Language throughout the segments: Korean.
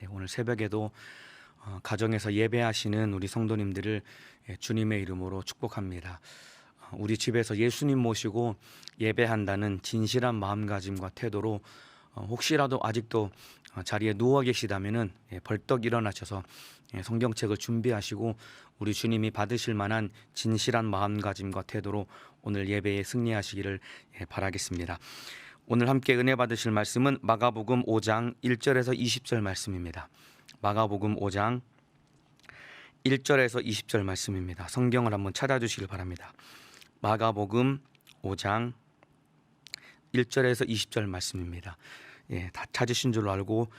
오늘 새벽에도 가정에서 예배하시는 우리 성도님들을 주님의 이름으로 축복합니다. 우리 집에서 예수님 모시고 예배한다는 진실한 마음가짐과 태도로 혹시라도 아직도 자리에 누워 계시다면은 벌떡 일어나셔서 성경책을 준비하시고 우리 주님이 받으실 만한 진실한 마음가짐과 태도로 오늘 예배에 승리하시기를 바라겠습니다. 오늘 함께 은혜 받으실 말씀은 마가복음 5장 1절에서 20절 말씀입니다. 마가복음 5장 1절에서 20절 말씀입니다. 성경을 한번 찾아주시길 바랍니다. 마가복음 5장 1절에서 20절 말씀입니다. 다 찾으신 줄로 알고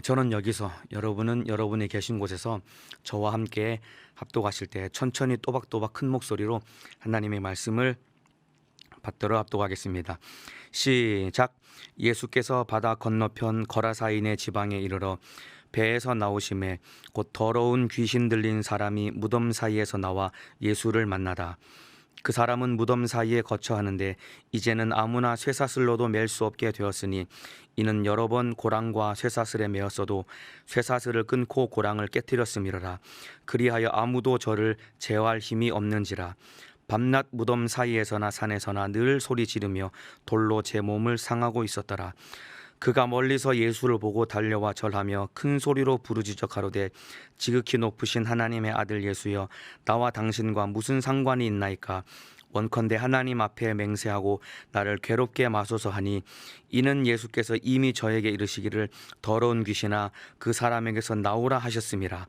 저는 여기서, 여러분은 여러분이 계신 곳에서 저와 함께 합독하실 때 천천히 또박또박 큰 목소리로 하나님의 말씀을 받들어 합독하겠습니다. 시작. 예수께서 바다 건너편 거라사인의 지방에 이르러 배에서 나오심에 곧 더러운 귀신 들린 사람이 무덤 사이에서 나와 예수를 만나다. 그 사람은 무덤 사이에 거처하는데 이제는 아무나 쇠사슬로도 맬 수 없게 되었으니 이는 여러 번 고랑과 쇠사슬에 매었어도 쇠사슬을 끊고 고랑을 깨뜨렸음이로라. 그리하여 아무도 저를 제어할 힘이 없는지라. 밤낮 무덤 사이에서나 산에서나 늘 소리 지르며 돌로 제 몸을 상하고 있었더라. 그가 멀리서 예수를 보고 달려와 절하며 큰 소리로 부르짖어 가로되 지극히 높으신 하나님의 아들 예수여, 나와 당신과 무슨 상관이 있나이까? 원컨대 하나님 앞에 맹세하고 나를 괴롭게 마소서 하니, 이는 예수께서 이미 저에게 이르시기를 더러운 귀신아 그 사람에게서 나오라 하셨음이라.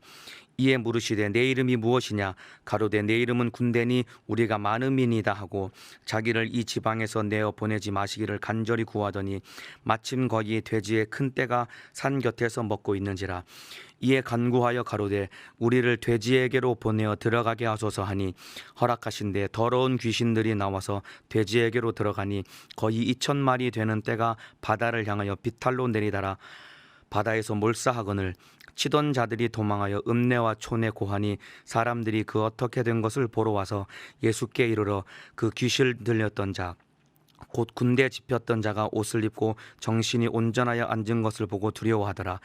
이에 물으시되 내 이름이 무엇이냐? 가로되 내 이름은 군대니 우리가 많음이니이다 하고 자기를 이 지방에서 내어 보내지 마시기를 간절히 구하더니 마침 거기 돼지의 큰 떼가 산 곁에서 먹고 있는지라. 이에 간구하여 가로되 우리를 돼지에게로 보내어 들어가게 하소서 하니 허락하신대 더러운 귀신들이 나와서 돼지에게로 들어가니 거의 2,000마리 되는 떼가 바다를 향하여 비탈로 내리다라. 바다에서 몰사하거늘 치던 자들이 도망하여 읍내와 촌에 고하니 사람들이 그 어떻게 된 것을 보러 와서 예수께 이르러 그 귀신 들렸던 자 곧 군대 집혔던 자가 옷을 입고 정신이 온전하여 앉은 것을 보고 두려워하더라.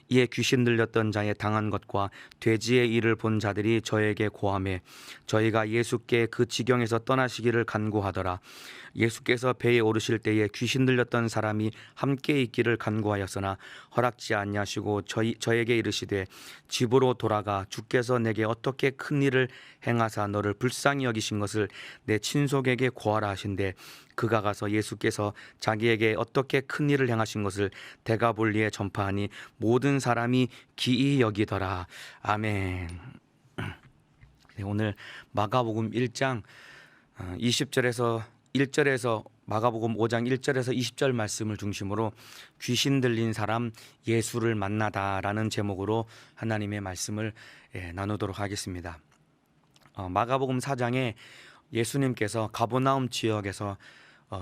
이에 귀신 들렸던 자의 당한 것과 돼지의 일을 본 자들이 저에게 고하매 저희가 예수께 그 지경에서 떠나시기를 간구하더라. 예수께서 배에 오르실 때에 귀신 들렸던 사람이 함께 있기를 간구하였으나 허락지 아니하시고 저에게 이르시되 집으로 돌아가 주께서 내게 어떻게 큰 일을 행하사 너를 불쌍히 여기신 것을 내 친속에게 고하라 하신대. 그가 가서 예수께서 자기에게 어떻게 큰 일을 행하신 것을 데가볼리에 전파하니 모든 사람이 기이 여기더라. 아멘. 오늘 마가복음 1장 20절에서 1절에서 마가복음 5장 1절에서 20절 말씀을 중심으로 귀신 들린 사람 예수를 만나다라는 제목으로 하나님의 말씀을 나누도록 하겠습니다. 마가복음 4장에 예수님께서 가버나움 지역에서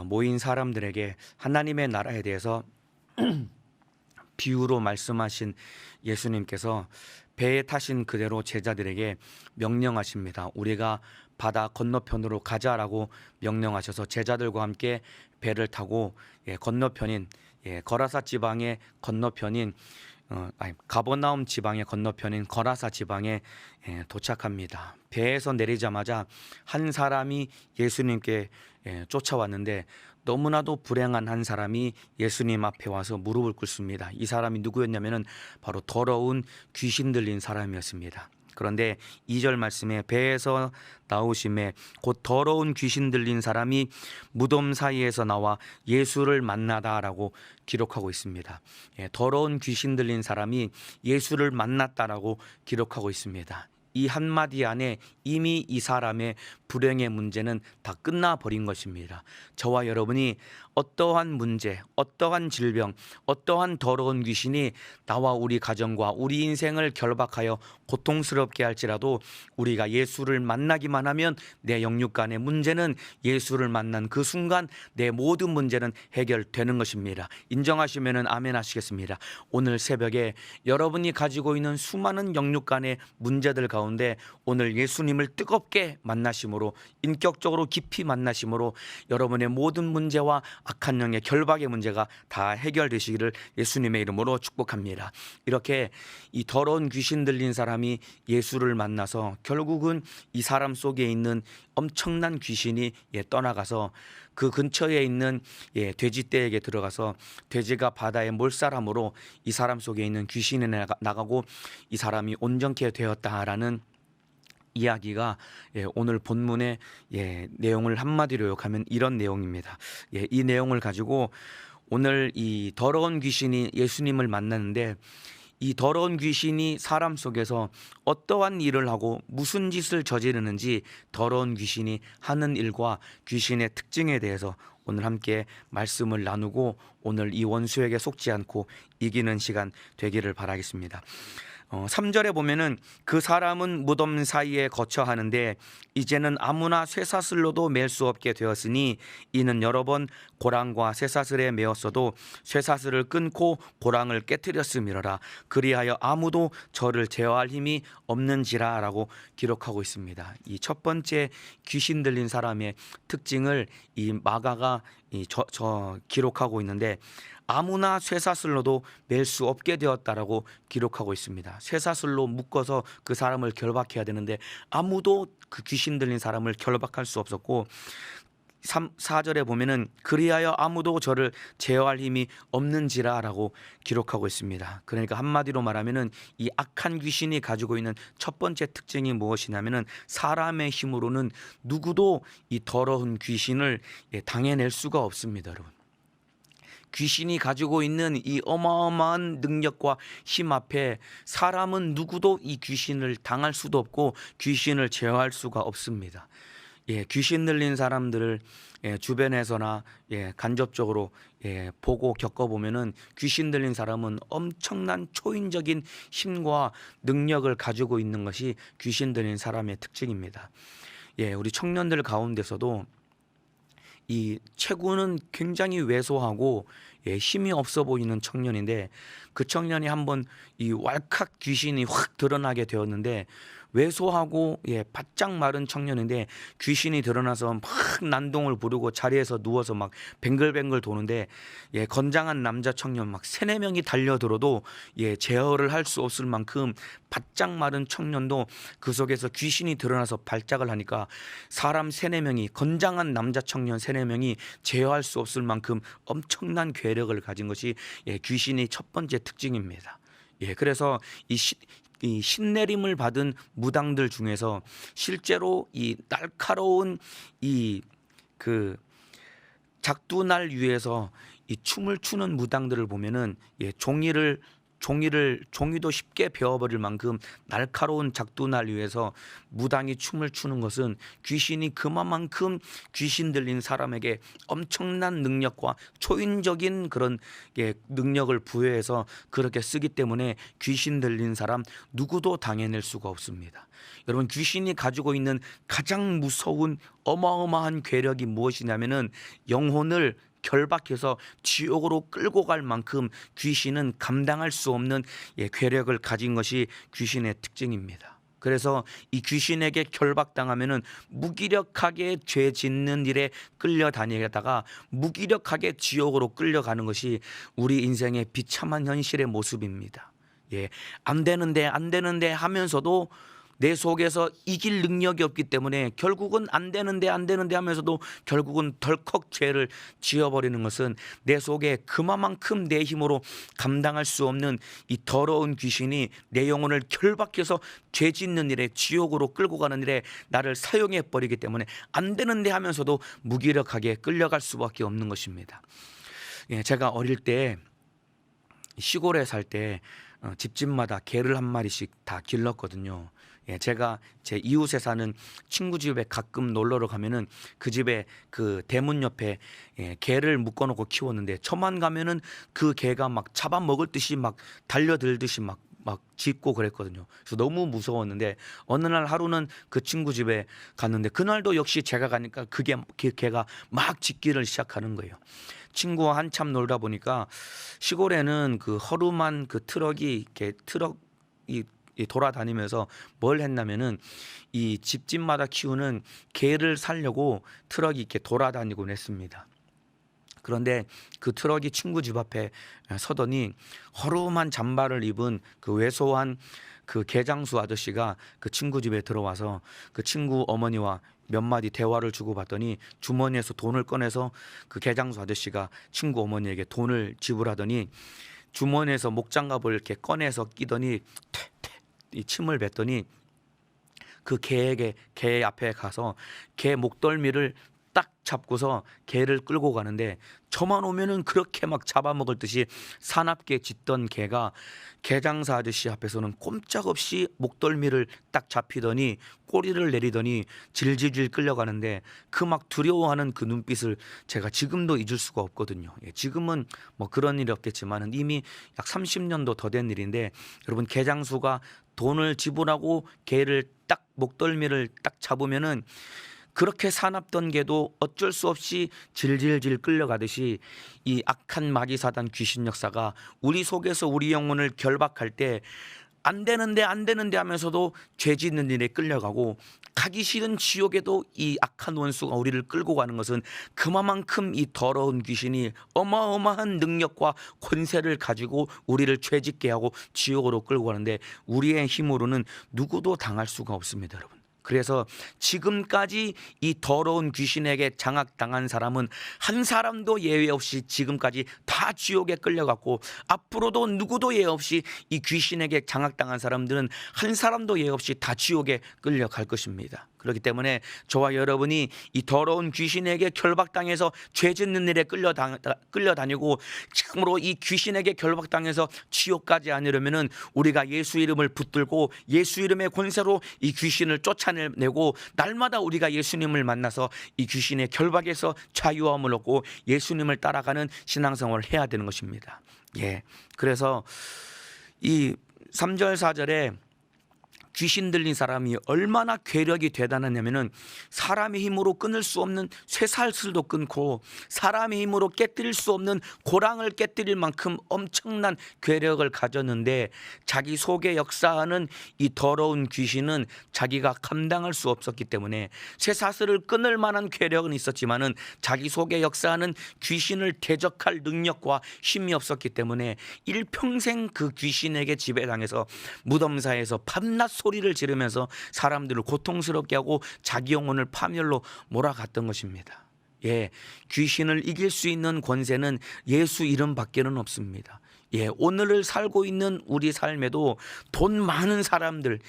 모인 사람들에게 하나님의 나라에 대해서 비유로 말씀하신 예수님께서 배에 타신 그대로 제자들에게 명령하십니다. 우리가 바다 건너편으로 가자라고 명령하셔서 제자들과 함께 배를 타고 건너편인 거라사 지방의 건너편인 가버나움 지방의 건너편인 거라사 지방에 도착합니다. 배에서 내리자마자 한 사람이 예수님께 쫓아왔는데 너무나도 불행한 한 사람이 예수님 앞에 와서 무릎을 꿇습니다. 이 사람이 누구였냐면은 바로 더러운 귀신 들린 사람이었습니다. 그런데 2절 말씀에 배에서 나오심에 곧 더러운 귀신 들린 사람이 무덤 사이에서 나와 예수를 만나다라고 기록하고 있습니다. 더러운 귀신 들린 사람이 예수를 만났다라고 기록하고 있습니다. 이 한마디 안에 이미 이 사람의 불행의 문제는 다 끝나버린 것입니다. 저와 여러분이 어떠한 문제, 어떠한 질병, 어떠한 더러운 귀신이 나와 우리 가정과 우리 인생을 결박하여 고통스럽게 할지라도 우리가 예수를 만나기만 하면 내 영육간의 문제는 예수를 만난 그 순간 내 모든 문제는 해결되는 것입니다. 인정하시면 아멘 하시겠습니다. 오늘 새벽에 여러분이 가지고 있는 수많은 영육간의 문제들 가운데 가운데 오늘 예수님을 뜨겁게 만나심으로, 인격적으로 깊이 만나심으로 여러분의 모든 문제와 악한 영의 결박의 문제가 다 해결되시기를 예수님의 이름으로 축복합니다. 이렇게 이 더러운 귀신 들린 사람이 예수를 만나서 결국은 이 사람 속에 있는 엄청난 귀신이 떠나가서 그 근처에 있는 돼지떼에게 들어가서 돼지가 바다에 몰살함으로 이 사람 속에 있는 귀신이 나가고 이 사람이 온전케 되었다라는 이야기가 오늘 본문의 내용을 한마디로 요약하면 이런 내용입니다. 이 내용을 가지고 오늘 이 더러운 귀신이 예수님을 만났는데, 이 더러운 귀신이 사람 속에서 어떠한 일을 하고 무슨 짓을 저지르는지, 더러운 귀신이 하는 일과 귀신의 특징에 대해서 오늘 함께 말씀을 나누고 오늘 이 원수에게 속지 않고 이기는 시간 되기를 바라겠습니다. 3절에 보면은 그 사람은 무덤 사이에 거처 하는데 이제는 아무나 쇠사슬로도 맬 수 없게 되었으니 이는 여러 번 고랑과 쇠사슬에 매었어도 쇠사슬을 끊고 고랑을 깨뜨렸음이로라. 그리하여 아무도 저를 제어할 힘이 없는지라 라고 기록하고 있습니다. 이 첫 번째 귀신 들린 사람의 특징을 이 마가가 기록하고 있는데, 아무나 쇠사슬로도 맬 수 없게 되었다라고 기록하고 있습니다. 쇠사슬로 묶어서 그 사람을 결박해야 되는데 아무도 그 귀신 들린 사람을 결박할 수 없었고, 4절에 보면은 그리하여 아무도 저를 제어할 힘이 없는지라 라고 기록하고 있습니다. 그러니까 한마디로 말하면은 이 악한 귀신이 가지고 있는 첫 번째 특징이 무엇이냐면은 사람의 힘으로는 누구도 이 더러운 귀신을 당해낼 수가 없습니다. 여러분, 귀신이 가지고 있는 이 어마어마한 능력과 힘 앞에 사람은 누구도 이 귀신을 당할 수도 없고 귀신을 제어할 수가 없습니다. 귀신 들린 사람들을 주변에서나 간접적으로 보고 겪어보면은 귀신 들린 사람은 엄청난 초인적인 힘과 능력을 가지고 있는 것이 귀신 들린 사람의 특징입니다. 우리 청년들 가운데서도 이 체구는 굉장히 왜소하고 힘이 없어 보이는 청년인데, 그 청년이 한번 이 왈칵 귀신이 확 드러나게 되었는데, 왜소하고 바짝 마른 청년인데 귀신이 드러나서 막 난동을 부르고 자리에서 누워서 막 뱅글뱅글 도는데, 건장한 남자 청년 막 3-4명이 달려들어도 제어를 할 수 없을 만큼 바짝 마른 청년도 그 속에서 귀신이 드러나서 발작을 하니까 사람 3-4명이, 건장한 남자 청년 3-4명이 제어할 수 없을 만큼 엄청난 괴력을 가진 것이 귀신의 첫 번째 특징입니다. 그래서 이 신내림을 받은 무당들 중에서 실제로 이 날카로운 이 그 작두날 위에서 이 춤을 추는 무당들을 보면은 종이도 쉽게 베어버릴 만큼 날카로운 작두날 위에서 무당이 춤을 추는 것은 귀신이 그만큼 귀신 들린 사람에게 엄청난 능력과 초인적인 그런 능력을 부여해서 그렇게 쓰기 때문에 귀신 들린 사람 누구도 당해낼 수가 없습니다. 여러분, 귀신이 가지고 있는 가장 무서운 어마어마한 괴력이 무엇이냐면은 영혼을 결박해서 지옥으로 끌고 갈 만큼 귀신은 감당할 수 없는 괴력을 가진 것이 귀신의 특징입니다. 그래서 이 귀신에게 결박당하면은 무기력하게 죄 짓는 일에 끌려다니다가 무기력하게 지옥으로 끌려가는 것이 우리 인생의 비참한 현실의 모습입니다. 안 되는데 하면서도 내 속에서 이길 능력이 없기 때문에 결국은 안 되는데 하면서도 결국은 덜컥 죄를 지어버리는 것은 내 속에 그만큼 내 힘으로 감당할 수 없는 이 더러운 귀신이 내 영혼을 결박해서 죄 짓는 일에, 지옥으로 끌고 가는 일에 나를 사용해 버리기 때문에 안 되는데 하면서도 무기력하게 끌려갈 수밖에 없는 것입니다. 제가 어릴 때 시골에 살 때 집집마다 개를 한 마리씩 다 길렀거든요. 제가 제 이웃에 사는 친구 집에 가끔 놀러를 가면은 그 집에 그 대문 옆에 개를 묶어놓고 키웠는데, 저만 가면은 그 개가 막 잡아먹을 듯이 막 달려들듯이 막 짖고 그랬거든요. 그래서 너무 무서웠는데 어느 날 하루는 그 친구 집에 갔는데 그날도 역시 제가 가니까 그 개가 막 짖기를 시작하는 거예요. 친구와 한참 놀다 보니까 시골에는 그 허름한 그 트럭이 돌아다니면서 뭘 했냐면은 이 집집마다 키우는 개를 살려고 트럭이 이렇게 돌아다니곤 했습니다. 그런데 그 트럭이 친구 집 앞에 서더니 허름한 잠바를 입은 그 왜소한 그 개장수 아저씨가 그 친구 집에 들어와서 그 친구 어머니와 몇 마디 대화를 주고받더니 주머니에서 돈을 꺼내서 그 개장수 아저씨가 친구 어머니에게 돈을 지불하더니 주머니에서 목장갑을 이렇게 꺼내서 끼더니 이 침을 뱉더니 그 개 앞에 가서 개 목덜미를 딱 잡고서 개를 끌고 가는데 저만 오면은 그렇게 막 잡아먹을 듯이 사납게 짖던 개가 개장사 아저씨 앞에서는 꼼짝없이 목덜미를 딱 잡히더니 꼬리를 내리더니 질질질 끌려가는데 그 막 두려워하는 그 눈빛을 제가 지금도 잊을 수가 없거든요. 지금은 뭐 그런 일이 없겠지만 이미 약 30년도 더 된 일인데 여러분 개장수가 돈을 지불하고 개를 딱 목덜미를 딱 잡으면은 그렇게 사납던 개도 어쩔 수 없이 질질질 끌려가듯이 이 악한 마귀사단 귀신 역사가 우리 속에서 우리 영혼을 결박할 때 안 되는데 하면서도 죄 짓는 일에 끌려가고 가기 싫은 지옥에도 이 악한 원수가 우리를 끌고 가는 것은 그만큼 이 더러운 귀신이 어마어마한 능력과 권세를 가지고 우리를 죄 짓게 하고 지옥으로 끌고 가는데 우리의 힘으로는 누구도 당할 수가 없습니다, 여러분. 그래서 지금까지 이 더러운 귀신에게 장악당한 사람은 한 사람도 예외 없이 지금까지 다 지옥에 끌려갔고 앞으로도 누구도 예외 없이 이 귀신에게 장악당한 사람들은 한 사람도 예외 없이 다 지옥에 끌려갈 것입니다. 그렇기 때문에 저와 여러분이 이 더러운 귀신에게 결박당해서 죄 짓는 일에 끌려다니고 참으로 이 귀신에게 결박당해서 지옥 가지 않으려면은 우리가 예수 이름을 붙들고 예수 이름의 권세로 이 귀신을 쫓아내고 날마다 우리가 예수님을 만나서 이 귀신의 결박에서 자유함을 얻고 예수님을 따라가는 신앙생활을 해야 되는 것입니다. 그래서 이 3절 4절에 귀신 들린 사람이 얼마나 괴력이 대단하냐면은 사람의 힘으로 끊을 수 없는 쇠사슬도 끊고 사람의 힘으로 깨뜨릴 수 없는 고랑을 깨뜨릴 만큼 엄청난 괴력을 가졌는데 자기 속에 역사하는 이 더러운 귀신은 자기가 감당할 수 없었기 때문에 쇠사슬을 끊을 만한 괴력은 있었지만은 자기 속에 역사하는 귀신을 대적할 능력과 힘이 없었기 때문에 일평생 그 귀신에게 지배당해서 무덤사에서 밤낮 소리를 지르면서 사람들을 고통스럽게 하고 자기 영혼을 파멸로 몰아갔던 것입니다. 귀신을 이길 수 있는 권세는 예수 이름밖에는 없습니다. 오늘을 살고 있는 우리 삶에도 돈 많은 사람들,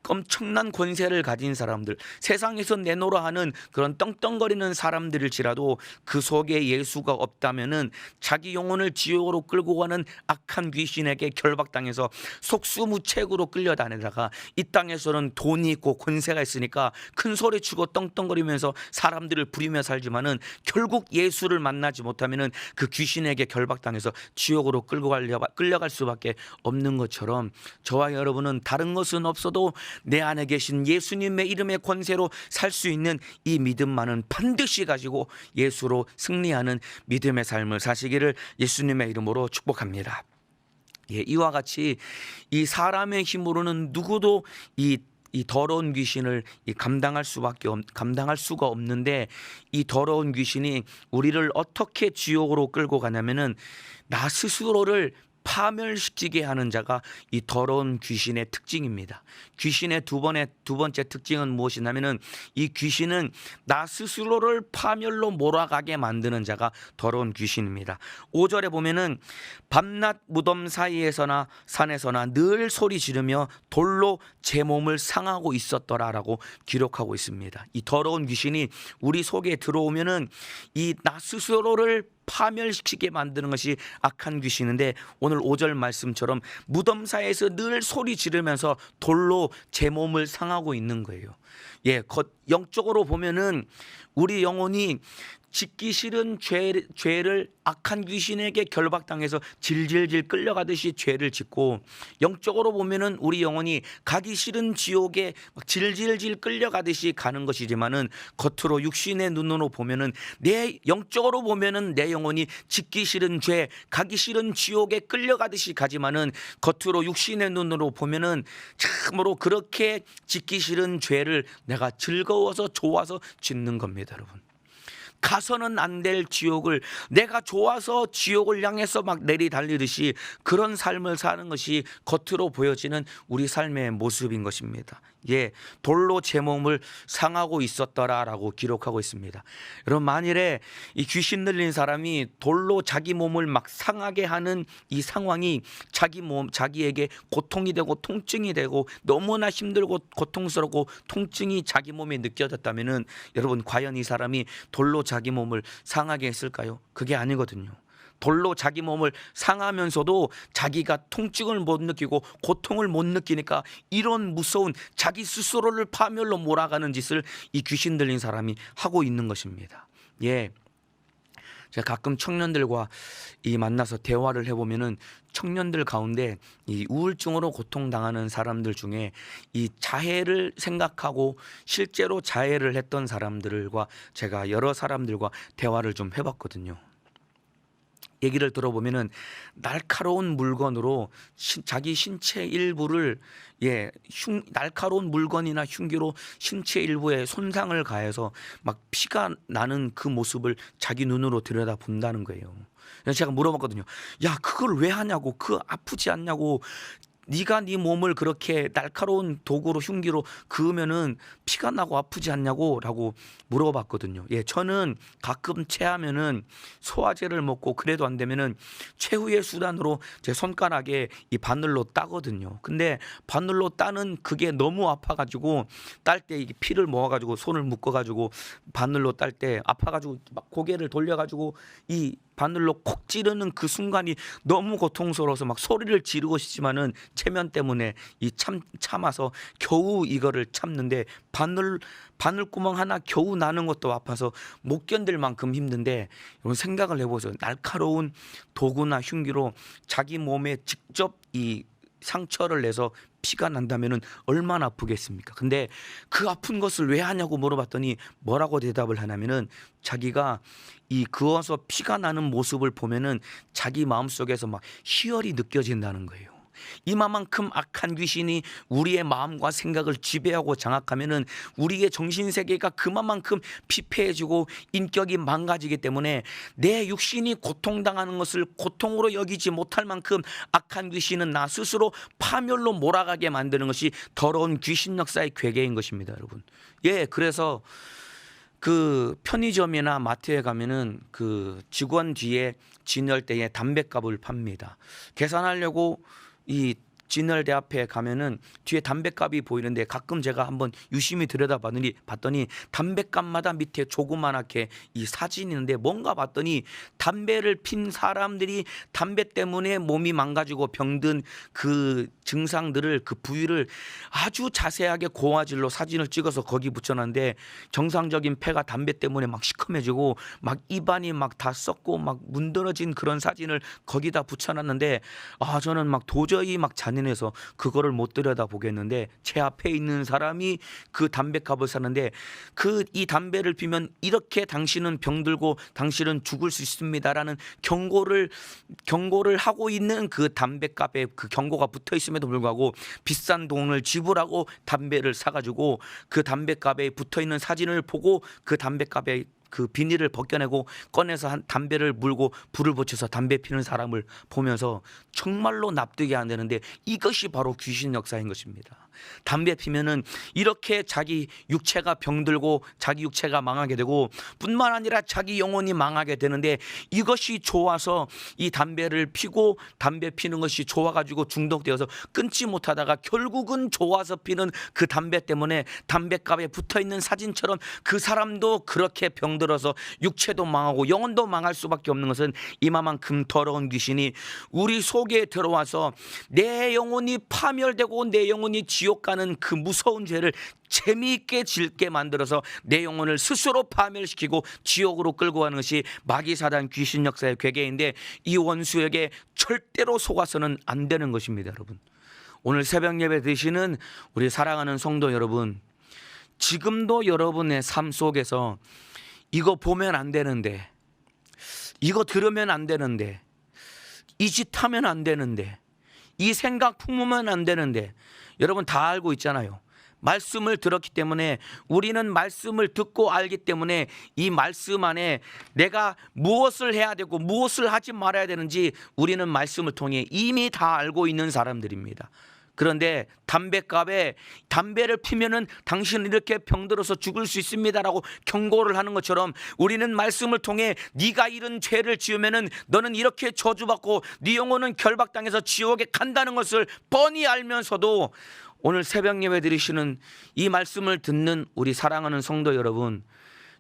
엄청난 권세를 가진 사람들, 세상에서 내놓으라 하는 그런 떵떵거리는 사람들일지라도 그 속에 예수가 없다면은 자기 영혼을 지옥으로 끌고 가는 악한 귀신에게 결박당해서 속수무책으로 끌려다니다가 이 땅에서는 돈이 있고 권세가 있으니까 큰 소리치고 떵떵거리면서 사람들을 부리며 살지만은 결국 예수를 만나지 못하면은 그 귀신에게 결박당해서 지옥으로 끌려갈 수밖에 없는 것처럼 저와 여러분은 다른 것은 없어도 내 안에 계신 예수님의 이름의 권세로 살 수 있는 이 믿음만은 반드시 가지고 예수로 승리하는 믿음의 삶을 사시기를 예수님의 이름으로 축복합니다. 이와 같이 이 사람의 힘으로는 누구도 이 더러운 귀신을 감당할 수가 없는데 이 더러운 귀신이 우리를 어떻게 지옥으로 끌고 가냐면은 나 스스로를 파멸시키게 하는 자가 이 더러운 귀신의 특징입니다. 귀신의 두 번째 특징은 무엇이냐면은 이 귀신은 나 스스로를 파멸로 몰아가게 만드는 자가 더러운 귀신입니다. 5절에 보면은 밤낮 무덤 사이에서나 산에서나 늘 소리 지르며 돌로 제 몸을 상하고 있었더라라고 기록하고 있습니다. 이 더러운 귀신이 우리 속에 들어오면은 이 나 스스로를 파멸시키게 만드는 것이 악한 귀신인데 오늘 5절 말씀처럼 무덤사에서 늘 소리 지르면서 돌로 제 몸을 상하고 있는 거예요. 영적으로 보면은 우리 영혼이 짓기 싫은 죄를 악한 귀신에게 결박당해서 질질질 끌려가듯이 죄를 짓고, 영적으로 보면은 우리 영혼이 가기 싫은 지옥에 막 질질질 끌려가듯이 가는 것이지만은, 겉으로 육신의 눈으로 보면은 내 영적으로 보면은 내 영혼이 짓기 싫은 죄, 가기 싫은 지옥에 끌려가듯이 가지만은, 겉으로 육신의 눈으로 보면은 참으로 그렇게 짓기 싫은 죄를 내가 즐거워서 좋아서 짓는 겁니다, 여러분. 가서는 안 될 지옥을 내가 좋아서 지옥을 향해서 막 내리달리듯이 그런 삶을 사는 것이 겉으로 보여지는 우리 삶의 모습인 것입니다. 예, 돌로 제 몸을 상하고 있었더라라고 기록하고 있습니다. 여러분, 만일에 이 귀신 들린 사람이 돌로 자기 몸을 막 상하게 하는 이 상황이 자기에게 고통이 되고 통증이 되고 너무나 힘들고 고통스럽고 통증이 자기 몸에 느껴졌다면은, 여러분, 과연 이 사람이 돌로 자기 몸을 상하게 했을까요? 그게 아니거든요. 돌로 자기 몸을 상하면서도 자기가 통증을 못 느끼고 고통을 못 느끼니까 이런 무서운 자기 스스로를 파멸로 몰아가는 짓을 이 귀신 들린 사람이 하고 있는 것입니다. 예, 제가 가끔 청년들과 만나서 대화를 해보면은, 청년들 가운데 이 우울증으로 고통당하는 사람들 중에 이 자해를 생각하고 실제로 자해를 했던 사람들과 제가 여러 사람들과 대화를 좀 해봤거든요. 얘기를 들어보면은 날카로운 물건으로 자기 신체 일부를, 날카로운 물건이나 흉기로 신체 일부에 손상을 가해서 막 피가 나는 그 모습을 자기 눈으로 들여다 본다는 거예요. 그래서 제가 물어봤거든요. 야, 그걸 왜 하냐고, 그 아프지 않냐고, 네가 네 몸을 그렇게 날카로운 도구로 흉기로 그으면은 피가 나고 아프지 않냐고 라고 물어봤거든요. 예, 저는 가끔 체하면은 소화제를 먹고 그래도 안 되면은 최후의 수단으로 제 손가락에 이 바늘로 따거든요. 근데 바늘로 따는 그게 너무 아파가지고 딸 때 이게 피를 모아가지고 손을 묶어가지고 바늘로 딸 때 아파가지고 막 고개를 돌려가지고 이 바늘로 콕 찌르는 그 순간이 너무 고통스러워서 막 소리를 지르고 싶지만은 체면 때문에 참아서 겨우 이거를 참는데, 바늘구멍 하나 겨우 나는 것도 아파서 못 견딜 만큼 힘든데, 여러분 생각을 해보세요. 날카로운 도구나 흉기로 자기 몸에 직접 이 상처를 내서 피가 난다면은 얼마나 아프겠습니까? 근데 그 아픈 것을 왜 하냐고 물어봤더니 뭐라고 대답을 하냐면은, 자기가 이 그어서 피가 나는 모습을 보면은 자기 마음속에서 막 희열이 느껴진다는 거예요. 이만큼 악한 귀신이 우리의 마음과 생각을 지배하고 장악하면은 우리의 정신세계가 그만큼 피폐해지고 인격이 망가지기 때문에, 내 육신이 고통당하는 것을 고통으로 여기지 못할 만큼 악한 귀신은 나 스스로 파멸로 몰아가게 만드는 것이 더러운 귀신 역사의 괴계인 것입니다, 여러분. 예, 그래서 그 편의점이나 마트에 가면은 그 직원 뒤에 진열대에 담뱃값을 팝니다. 계산하려고 이 진열대 앞에 가면은 뒤에 담뱃값이 보이는데, 가끔 제가 한번 유심히 들여다봤더니 담뱃값마다 밑에 조그만하게 이 사진이 있는데, 뭔가 봤더니 담배를 핀 사람들이 담배 때문에 몸이 망가지고 병든 그 증상들을, 그 부위를 아주 자세하게 고화질로 사진을 찍어서 거기 붙여놨는데, 정상적인 폐가 담배 때문에 막 시커매지고 막 입안이 막 다 썩고 막 문드러진 그런 사진을 거기다 붙여놨는데, 저는 막 도저히 막 잔인해서 그거를 못 들여다 보겠는데, 제 앞에 있는 사람이 그 담뱃값을 사는데, 이 담배를 피면 이렇게 당신은 병들고 당신은 죽을 수 있습니다라는 경고를 하고 있는 그 담뱃값에 그 경고가 붙어 있음에도 불구하고 비싼 돈을 지불하고 담배를 사가지고 그 담뱃값에 붙어 있는 사진을 보고 그 담뱃값에 그 비닐을 벗겨내고 꺼내서 담배를 물고 불을 붙여서 담배 피는 사람을 보면서 정말로 납득이 안 되는데, 이것이 바로 귀신 역사인 것입니다. 담배 피면은 이렇게 자기 육체가 병들고 자기 육체가 망하게 되고, 뿐만 아니라 자기 영혼이 망하게 되는데, 이것이 좋아서 이 담배를 피고 담배 피는 것이 좋아가지고 중독되어서 끊지 못하다가 결국은 좋아서 피는 그 담배 때문에 담배값에 붙어있는 사진처럼 그 사람도 그렇게 병들어서 육체도 망하고 영혼도 망할 수밖에 없는 것은, 이만큼 더러운 귀신이 우리 속에 들어와서 내 영혼이 파멸되고 내 영혼이 지옥 가는 그 무서운 죄를 재미있게 짓게 만들어서 내 영혼을 스스로 파멸시키고 지옥으로 끌고 가는 것이 마귀 사단 귀신 역사의 괴계인데, 이 원수에게 절대로 속아서는 안 되는 것입니다. 여러분, 오늘 새벽 예배 드시는 우리 사랑하는 성도 여러분, 지금도 여러분의 삶 속에서 이거 보면 안 되는데, 이거 들으면 안 되는데, 이 짓 하면 안 되는데, 이 생각 품으면 안 되는데, 여러분 다 알고 있잖아요. 말씀을 들었기 때문에, 우리는 말씀을 듣고 알기 때문에 이 말씀 안에 내가 무엇을 해야 되고 무엇을 하지 말아야 되는지 우리는 말씀을 통해 이미 다 알고 있는 사람들입니다. 그런데 담배를 피면은 당신은 이렇게 병들어서 죽을 수 있습니다라고 경고를 하는 것처럼, 우리는 말씀을 통해 네가 이런 죄를 지으면은 너는 이렇게 저주받고 네 영혼은 결박당해서 지옥에 간다는 것을 뻔히 알면서도, 오늘 새벽 예배 드리시는 이 말씀을 듣는 우리 사랑하는 성도 여러분,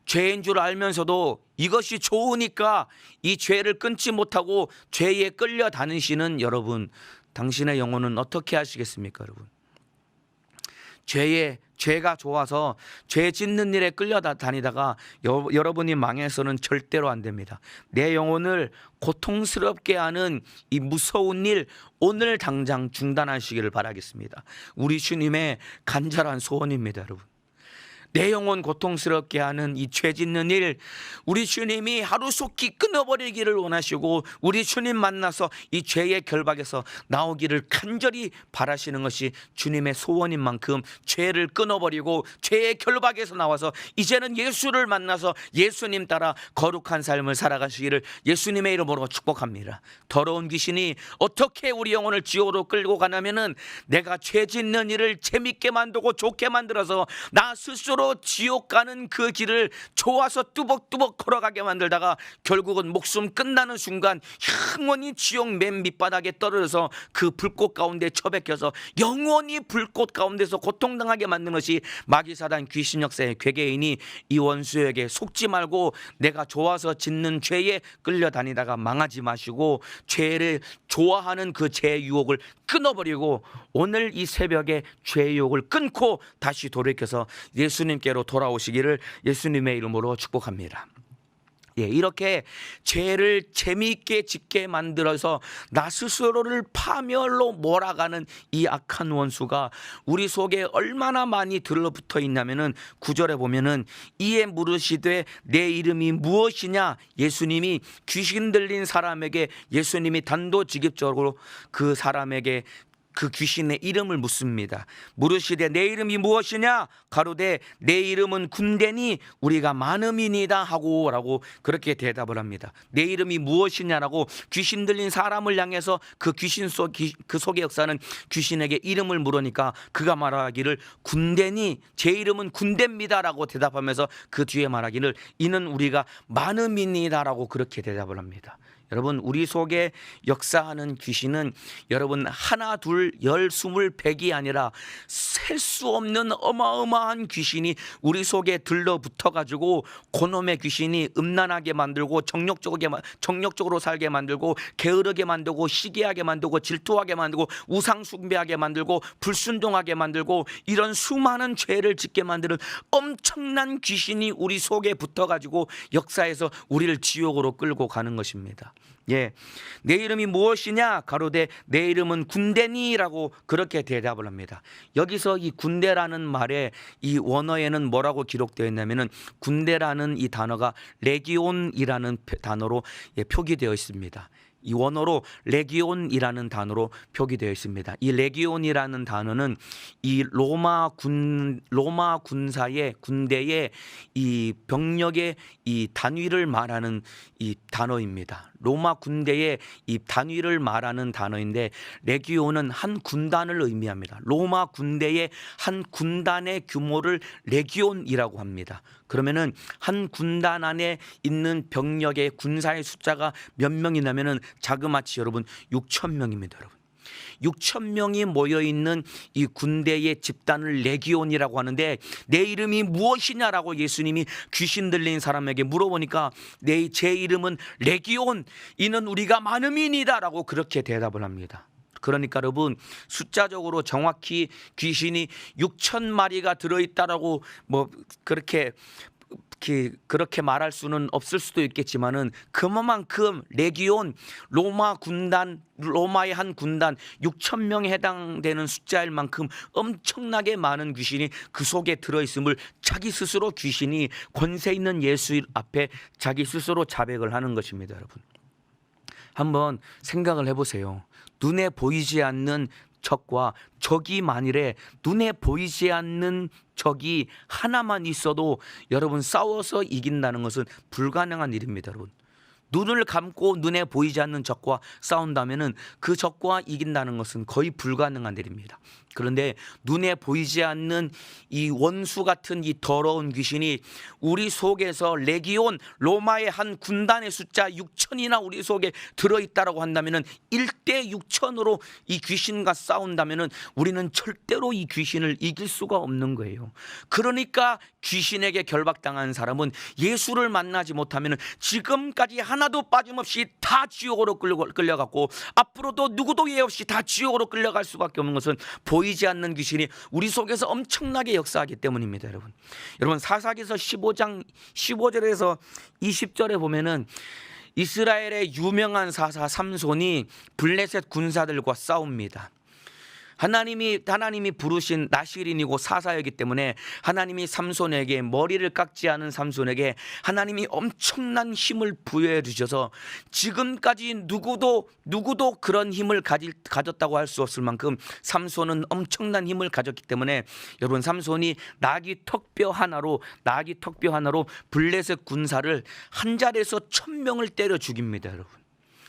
죄인 줄 알면서도 이것이 좋으니까 이 죄를 끊지 못하고 죄에 끌려다니시는 여러분, 당신의 영혼은 어떻게 하시겠습니까? 여러분, 죄가 좋아서 죄 짓는 일에 끌려다니다가 여러분이 망해서는 절대로 안 됩니다. 내 영혼을 고통스럽게 하는 이 무서운 일, 오늘 당장 중단하시기를 바라겠습니다. 우리 주님의 간절한 소원입니다. 여러분, 내 영혼 고통스럽게 하는 이 죄 짓는 일, 우리 주님이 하루속히 끊어버리기를 원하시고, 우리 주님 만나서 이 죄의 결박에서 나오기를 간절히 바라시는 것이 주님의 소원인 만큼, 죄를 끊어버리고 죄의 결박에서 나와서 이제는 예수를 만나서 예수님 따라 거룩한 삶을 살아가시기를 예수님의 이름으로 축복합니다. 더러운 귀신이 어떻게 우리 영혼을 지옥으로 끌고 가냐면은, 내가 죄 짓는 일을 재밌게 만들고 좋게 만들어서 나 스스로 지옥 가는 그 길을 좋아서 뚜벅뚜벅 걸어가게 만들다가 결국은 목숨 끝나는 순간 영원히 지옥 맨 밑바닥에 떨어져서 그 불꽃 가운데 처박혀서 영원히 불꽃 가운데서 고통당하게 만드는 것이 마귀 사단 귀신 역사의 괴계이니, 이 원수에게 속지 말고 내가 좋아서 짓는 죄에 끌려다니다가 망하지 마시고, 죄를 좋아하는 그 죄의 유혹을 끊어버리고 오늘 이 새벽에 죄의 유혹을 끊고 다시 돌이켜서 예수님께로 돌아오시기를 예수님의 이름으로 축복합니다. 이렇게 죄를 재미있게 짓게 만들어서 나 스스로를 파멸로 몰아가는 이 악한 원수가 우리 속에 얼마나 많이 들러붙어 있냐면은, 9절에 보면은 이에 물으시되 내 이름이 무엇이냐, 예수님이 귀신 들린 사람에게 예수님이 단도직입적으로 그 사람에게 그 귀신의 이름을 묻습니다. 물으시되 내 이름이 무엇이냐, 가로되 내 이름은 군대니 우리가 많음이니이다 하고 라고 그렇게 대답을 합니다. 내 이름이 무엇이냐라고 귀신 들린 사람을 향해서 그 귀신 그 속의 역사는 귀신에게 이름을 물으니까 그가 말하기를 군대니, 제 이름은 군대입니다 라고 대답하면서 그 뒤에 말하기를 이는 우리가 많음이니이다 라고 그렇게 대답을 합니다. 여러분, 우리 속에 역사하는 귀신은 여러분 하나 둘 열 스물 백이 아니라 셀 수 없는 어마어마한 귀신이 우리 속에 들러붙어 가지고, 그놈의 귀신이 음란하게 만들고 정력적으로 살게 만들고, 게으르게 만들고, 시기하게 만들고, 질투하게 만들고, 우상 숭배하게 만들고, 불순종하게 만들고, 이런 수많은 죄를 짓게 만드는 엄청난 귀신이 우리 속에 붙어 가지고 역사에서 우리를 지옥으로 끌고 가는 것입니다. 내 이름이 무엇이냐, 가로되 내 이름은 군대니라고 그렇게 대답을 합니다. 여기서 이 군대라는 말에 이 원어에는 뭐라고 기록되어 있냐면은, 군대라는 이 단어가 레기온이라는 단어로 표기되어 있습니다. 이 원어로 레기온이라는 단어로 표기되어 있습니다. 이 레기온이라는 단어는 이 로마 군사의 군대의 이 병력의 이 단위를 말하는 이 단어입니다. 로마 군대의 이 단위를 말하는 단어인데, 레기온은 한 군단을 의미합니다. 로마 군대의 한 군단의 규모를 레기온이라고 합니다. 그러면은 한 군단 안에 있는 병력의 군사의 숫자가 몇 명이냐면은 자그마치 여러분 6천 명입니다. 여러분, 6천 명이 모여있는 이 군대의 집단을 레기온이라고 하는데, 내 이름이 무엇이냐라고 예수님이 귀신 들린 사람에게 물어보니까 제 이름은 레기온, 이는 우리가 많음이니다라고 그렇게 대답을 합니다. 그러니까 여러분, 숫자적으로 정확히 귀신이 6천 마리가 들어있다라고 뭐 그렇게 말할 수는 없을 수도 있겠지만은, 그만큼 레기온, 로마의 한 군단 6천 명에 해당되는 숫자일 만큼 엄청나게 많은 귀신이 그 속에 들어있음을 자기 스스로 귀신이 권세 있는 예수 앞에 자기 스스로 자백을 하는 것입니다. 여러분, 한번 생각을 해보세요. 눈에 보이지 않는 적과 적이 만일에 눈에 보이지 않는 적이 하나만 있어도 여러분, 싸워서 이긴다는 것은 불가능한 일입니다. 여러분, 눈을 감고 눈에 보이지 않는 적과 싸운다면은 그 적과 이긴다는 것은 거의 불가능한 일입니다. 그런데 눈에 보이지 않는 이 원수 같은 이 더러운 귀신이 우리 속에서 레기온, 로마의 한 군단의 숫자 6천이나 우리 속에 들어있다라고 한다면은 1대 6천으로 이 귀신과 싸운다면은 우리는 절대로 이 귀신을 이길 수가 없는 거예요. 그러니까 귀신에게 결박당한 사람은 예수를 만나지 못하면은 지금까지 하나도 빠짐없이 다 지옥으로 끌려갔고, 앞으로도 누구도 예 없이 다 지옥으로 끌려갈 수밖에 없는 것은 보이지 않는 귀신이 우리 속에서 엄청나게 역사하기 때문입니다. 여러분, 사사기서 15장 15절에서 20절에 보면은 이스라엘의 유명한 사사 삼손이 블레셋 군사들과 싸웁니다. 하나님이 부르신 나실인이고 사사이기 때문에 하나님이 삼손에게, 머리를 깎지 않은 삼손에게 하나님이 엄청난 힘을 부여해 주셔서 지금까지 누구도 그런 힘을 가졌다고 할 수 없을 만큼 삼손은 엄청난 힘을 가졌기 때문에 여러분, 삼손이 나귀 턱뼈 하나로 블레셋 군사를 한 자리에서 1000명을 때려 죽입니다. 여러분,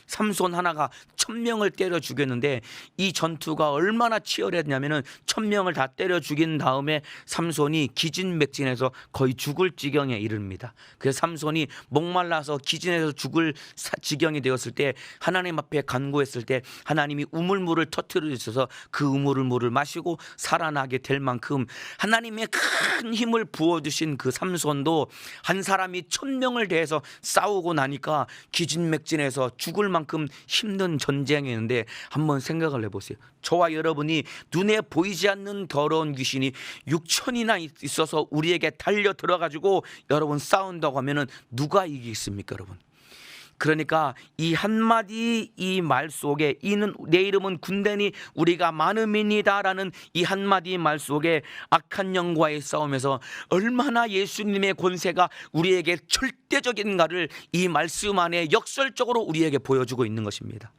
삼손 하나가 1000명을 때려 죽였는데 이 전투가 얼마나 치열했냐면은 1000명을 다 때려 죽인 다음에 삼손이 기진맥진해서 거의 죽을 지경에 이릅니다. 그래서 삼손이 목말라서 기진해서 죽을 지경이 되었을 때 하나님 앞에 간구했을 때 하나님이 우물물을 터뜨려 주셔서 그 우물물을 마시고 살아나게 될 만큼 하나님의 큰 힘을 부어주신 그 삼손도 한 사람이 1000명을 대해서 싸우고 나니까 기진맥진해서 죽을 만큼 힘든 전쟁이었는데, 한번 생각을 해보세요. 저와 여러분이 눈에 보이지 않는 더러운 귀신이 6천이나 있어서 우리에게 달려 들어가지고 여러분 싸운다고 하면은 누가 이기겠습니까, 여러분? 그러니까 이 한마디 이 말 속에, 내 이름은 군대니 우리가 많음이니다라는 이 한마디 말 속에 악한 영과의 싸움에서 얼마나 예수님의 권세가 우리에게 절대적인가를 이 말씀 안에 역설적으로 우리에게 보여주고 있는 것입니다.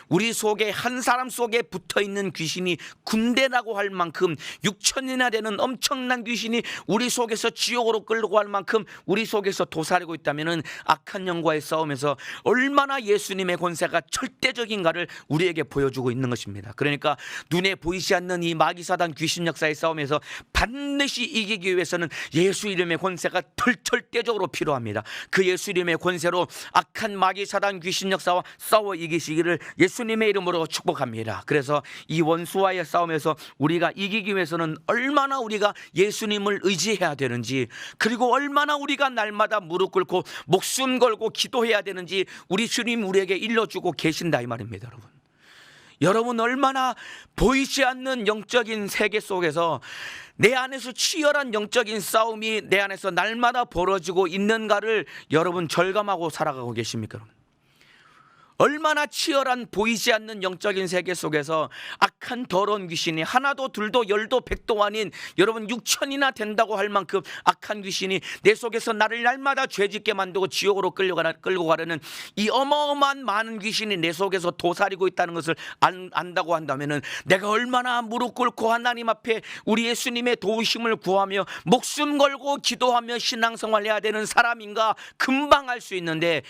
우리 속에, 한 사람 속에 붙어있는 귀신이 군대라고 할 만큼 6천이나 되는 엄청난 귀신이 우리 속에서 지옥으로 끌고 갈 만큼 우리 속에서 도사리고 있다면 악한 영과의 싸움에서 얼마나 예수님의 권세가 절대적인가를 우리에게 보여주고 있는 것입니다. 그러니까 눈에 보이지 않는 이 마귀사단 귀신 역사의 싸움에서 반드시 이기기 위해서는 예수 이름의 권세가 절대적으로 필요합니다. 그 예수 이름의 권세로 악한 마귀사단 귀신 역사와 싸워 이기시기를 예수님의 이름으로 축복합니다. 그래서 이 원수와의 싸움에서 우리가 이기기 위해서는 얼마나 우리가 예수님을 의지해야 되는지, 그리고 얼마나 우리가 날마다 무릎 꿇고 목숨 걸고 기도해야 되는지 우리 주님 우리에게 일러주고 계신다 이 말입니다. 여러분 얼마나 보이지 않는 영적인 세계 속에서 내 안에서 치열한 영적인 싸움이 내 안에서 날마다 벌어지고 있는가를 여러분 절감하고 살아가고 계십니까? 얼마나 치열한 보이지 않는 영적인 세계 속에서 악한 더러운 귀신이 하나도 둘도 열도 백도 아닌 여러분 6천이나 된다고 할 만큼 악한 귀신이 내 속에서 나를 날마다 죄짓게 만들고 지옥으로 끌고 가려는 이 어마어마한 많은 귀신이 내 속에서 도사리고 있다는 것을 안다고 한다면 내가 얼마나 무릎 꿇고 하나님 앞에 우리 예수님의 도우심을 구하며 목숨 걸고 기도하며 신앙생활해야 되는 사람인가 금방 알 수 있는데,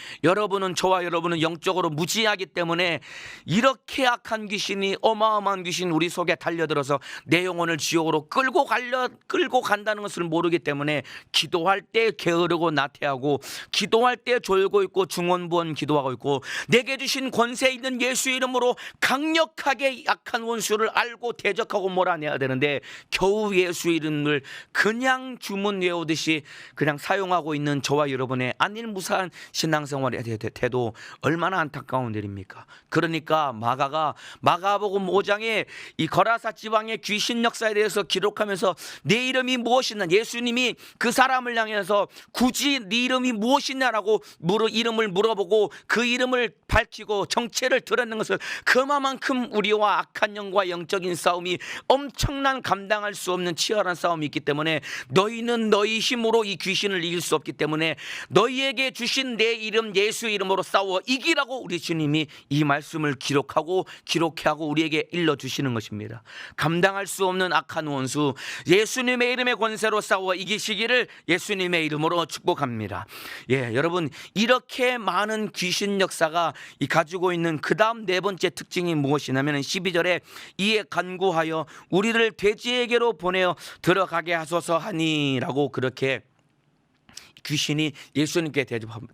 저와 여러분은 영적으로 무지하기 때문에 이렇게 악한 귀신이, 어마어마한 악한 귀신 우리 속에 달려들어서 내 영혼을 지옥으로 끌고 간다는 것을 모르기 때문에 기도할 때 게으르고 나태하고, 기도할 때 졸고 있고 중언부언 기도하고 있고, 내게 주신 권세 있는 예수의 이름으로 강력하게 악한 원수를 알고 대적하고 몰아내야 되는데 겨우 예수의 이름을 그냥 주문 외우듯이 그냥 사용하고 있는 저와 여러분의 안일무사한 신앙생활의 태도 얼마나 안타까운 일입니까? 그러니까 마가복음 5장에 이 거라사 지방의 귀신 역사에 대해서 기록하면서 내 이름이 무엇이냐, 예수님이 그 사람을 향해서 굳이 네 이름이 무엇이냐라고 이름을 물어보고 그 이름을 밝히고 정체를 드러낸 것은 그만큼 우리와 악한 영과 영적인 싸움이 엄청난 감당할 수 없는 치열한 싸움이 있기 때문에 너희는 너희 힘으로 이 귀신을 이길 수 없기 때문에 너희에게 주신 내 이름 예수의 이름으로 싸워 이기라고 우리 주님이 이 말씀을 기록하고 우리에게 일러주시는 것입니다. 감당할 수 없는 악한 원수 예수님의 이름의 권세로 싸워 이기시기를 예수님의 이름으로 축복합니다. 여러분, 이렇게 많은 귀신 역사가 가지고 있는 그 다음 네 번째 특징이 무엇이냐면 12절에 이에 간구하여 우리를 돼지에게로 보내어 들어가게 하소서 하니라고 그렇게 귀신이 예수님께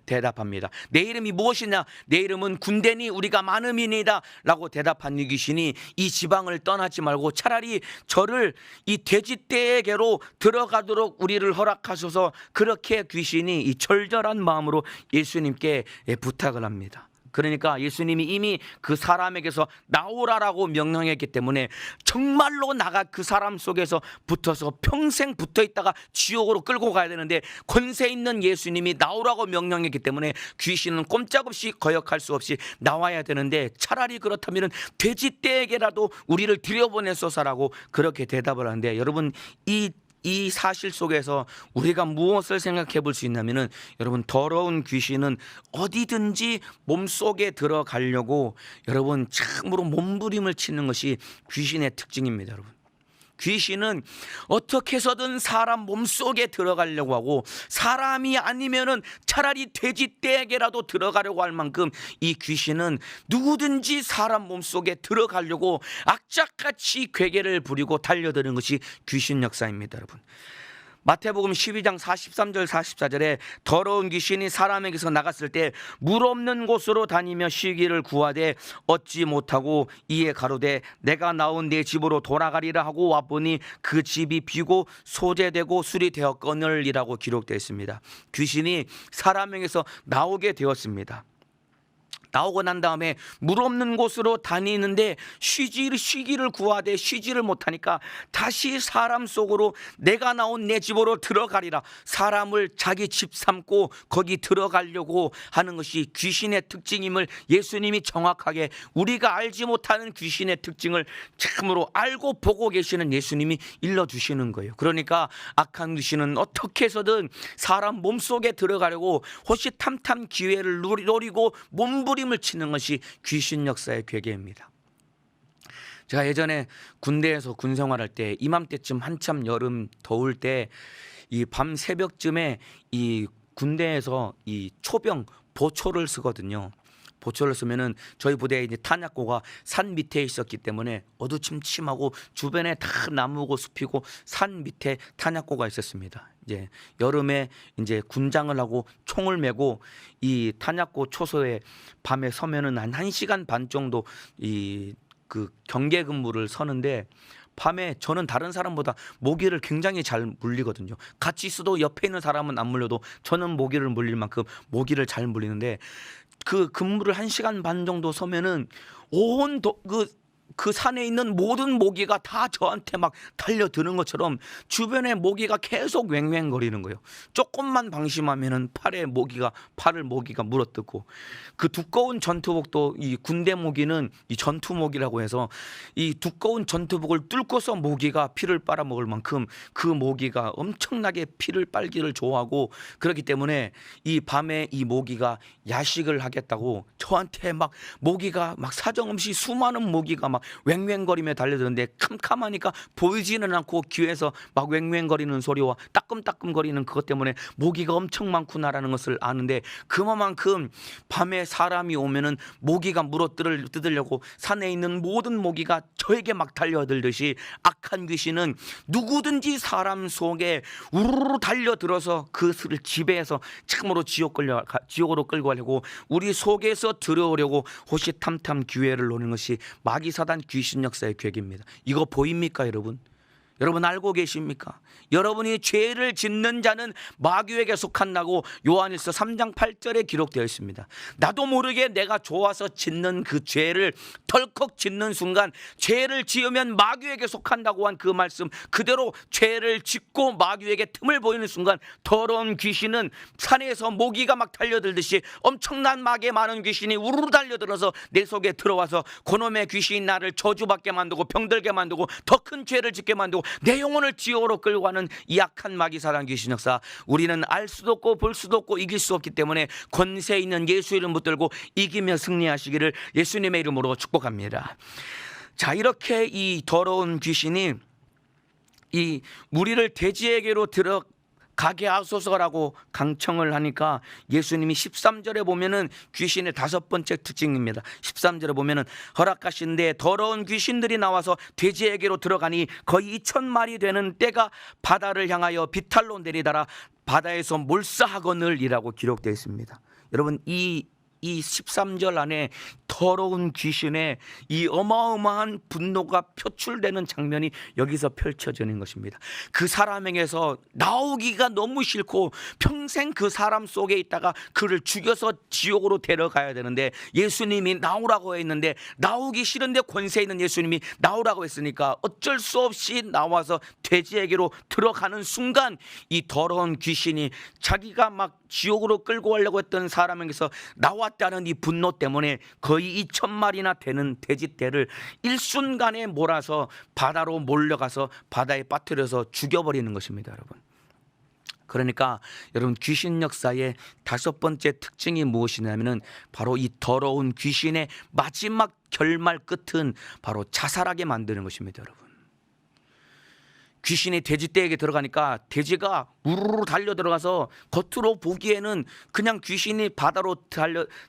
대답합니다. 내 이름이 무엇이냐? 내 이름은 군대니 우리가 많음이니이다 라고 대답한 이 귀신이 이 지방을 떠나지 말고 차라리 저를 이 돼지떼에게로 들어가도록 우리를 허락하소서, 그렇게 귀신이 이 절절한 마음으로 예수님께 부탁을 합니다. 그러니까 예수님이 이미 그 사람에게서 나오라라고 명령했기 때문에 정말로 나가 그 사람 속에서 붙어서 평생 붙어 있다가 지옥으로 끌고 가야 되는데 권세 있는 예수님이 나오라고 명령했기 때문에 귀신은 꼼짝없이 거역할 수 없이 나와야 되는데 차라리 그렇다면 돼지떼에게라도 우리를 들여보내소서라고 그렇게 대답을 하는데, 여러분, 이 사실 속에서 우리가 무엇을 생각해 볼 수 있냐면은, 여러분, 더러운 귀신은 어디든지 몸속에 들어가려고 여러분 참으로 몸부림을 치는 것이 귀신의 특징입니다. 여러분, 귀신은 어떻게 해서든 사람 몸속에 들어가려고 하고, 사람이 아니면은 차라리 돼지떼에게라도 들어가려고 할 만큼 이 귀신은 누구든지 사람 몸속에 들어가려고 악착같이 괴계를 부리고 달려드는 것이 귀신 역사입니다. 여러분, 마태복음 12장 43절 44절에 더러운 귀신이 사람에게서 나갔을 때 물 없는 곳으로 다니며 쉬기를 구하되 얻지 못하고 이에 가로되 내가 나온 내 집으로 돌아가리라 하고 와보니 그 집이 비고 소재되고 술이 되었거늘이라고 기록되어 있습니다. 귀신이 사람에게서 나오게 되었습니다. 나오고 난 다음에 물 없는 곳으로 다니는데 쉬기를 구하되 쉬지를 못하니까 다시 사람 속으로 내가 나온 내 집으로 들어가리라, 사람을 자기 집 삼고 거기 들어가려고 하는 것이 귀신의 특징임을 예수님이 정확하게, 우리가 알지 못하는 귀신의 특징을 참으로 알고 보고 계시는 예수님이 일러주시는 거예요. 그러니까 악한 귀신은 어떻게 해서든 사람 몸속에 들어가려고 호시탐탐 기회를 노리고 몸부림을 치는 것이 귀신 역사의 괴계입니다. 제가 예전에 군대에서 군 생활할 때 이맘때쯤 한참 여름 더울 때 이 밤 새벽쯤에 이 군대에서 이 초병 보초를 쓰거든요. 보초를 쓰면은 저희 부대에 이제 탄약고가 산 밑에 있었기 때문에 어두침침하고 주변에 다 나무고 숲이고 산 밑에 탄약고가 있었습니다. 이제 여름에 이제 군장을 하고 총을 메고 이 탄약고 초소에 밤에 서면은 한 1시간 반 정도 이 그 경계 근무를 서는데, 밤에 저는 다른 사람보다 모기를 굉장히 잘 물리거든요. 같이 있어도 옆에 있는 사람은 안 물려도 저는 모기를 물릴 만큼 모기를 잘 물리는데, 그 근무를 1시간 반 정도 서면은 그 산에 있는 모든 모기가 다 저한테 막 달려드는 것처럼 주변에 모기가 계속 왱왱거리는 거예요. 조금만 방심하면은 팔을 모기가 물어뜯고, 그 두꺼운 전투복도 이 군대 모기는 이 전투 모기라고 해서 이 두꺼운 전투복을 뚫고서 모기가 피를 빨아먹을 만큼 그 모기가 엄청나게 피를 빨기를 좋아하고, 그렇기 때문에 이 밤에 이 모기가 야식을 하겠다고 저한테 막 모기가 막 사정없이 수많은 모기가 막 막 왱왱거리며 달려드는데 캄캄하니까 보이지는 않고 귀에서 막 왱왱거리는 소리와 따끔따끔거리는 그것 때문에 모기가 엄청 많구나라는 것을 아는데, 그만큼 밤에 사람이 오면은 모기가 뜯으려고 산에 있는 모든 모기가 저에게 막 달려들듯이 악한 귀신은 누구든지 사람 속에 우르르 달려들어서 그것을 지배해서 참으로 지옥으로 끌고 가려고 우리 속에서 들어오려고 호시탐탐 기회를 노리는 것이 마귀사단 귀신 역사의 계획입니다. 이거 보입니까 여러분? 여러분 알고 계십니까? 여러분이 죄를 짓는 자는 마귀에게 속한다고 요한일서 3장 8절에 기록되어 있습니다. 나도 모르게 내가 좋아서 짓는 그 죄를 덜컥 짓는 순간 죄를 지으면 마귀에게 속한다고 한 그 말씀 그대로 죄를 짓고 마귀에게 틈을 보이는 순간 더러운 귀신은 산에서 모기가 막 달려들듯이 엄청난 막에 많은 귀신이 우르르 달려들어서 내 속에 들어와서 그놈의 귀신이 나를 저주받게 만들고 병들게 만들고 더 큰 죄를 짓게 만들고 내 영혼을 지옥으로 끌고 가는 이 악한 마귀사단 귀신 역사, 우리는 알 수도 없고 볼 수도 없고 이길 수 없기 때문에 권세 있는 예수 이름 붙들고 이기며 승리하시기를 예수님의 이름으로 축복합니다. 자, 이렇게 이 더러운 귀신이 이 우리를 돼지에게로 가게 하소서라고 강청을 하니까 예수님이 13절에 보면은 귀신의 5번째 특징입니다. 13절에 보면은 허락하신데 더러운 귀신들이 나와서 돼지에게로 들어가니 거의 2,000마리 되는 떼가 바다를 향하여 비탈로 내리다라 바다에서 몰사하거늘이라고 기록되어 있습니다. 여러분 이 13절 안에 더러운 귀신의 이 어마어마한 분노가 표출되는 장면이 여기서 펼쳐지는 것입니다. 그 사람에게서 나오기가 너무 싫고 평생 그 사람 속에 있다가 그를 죽여서 지옥으로 데려가야 되는데 예수님이 나오라고 했는데 나오기 싫은데 권세 있는 예수님이 나오라고 했으니까 어쩔 수 없이 나와서 돼지에게로 들어가는 순간 이 더러운 귀신이 자기가 막 지옥으로 끌고 가려고 했던 사람에게서 나왔다는 이 분노 때문에 거의 2,000마리나 되는 돼지떼를 일순간에 몰아서 바다로 몰려가서 바다에 빠뜨려서 죽여버리는 것입니다, 여러분. 그러니까 여러분 귀신 역사의 5번째 특징이 무엇이냐면은 바로 이 더러운 귀신의 마지막 결말 끝은 바로 자살하게 만드는 것입니다, 여러분. 귀신이 돼지떼에게 들어가니까 돼지가 우르르 달려 들어가서 겉으로 보기에는 그냥 귀신이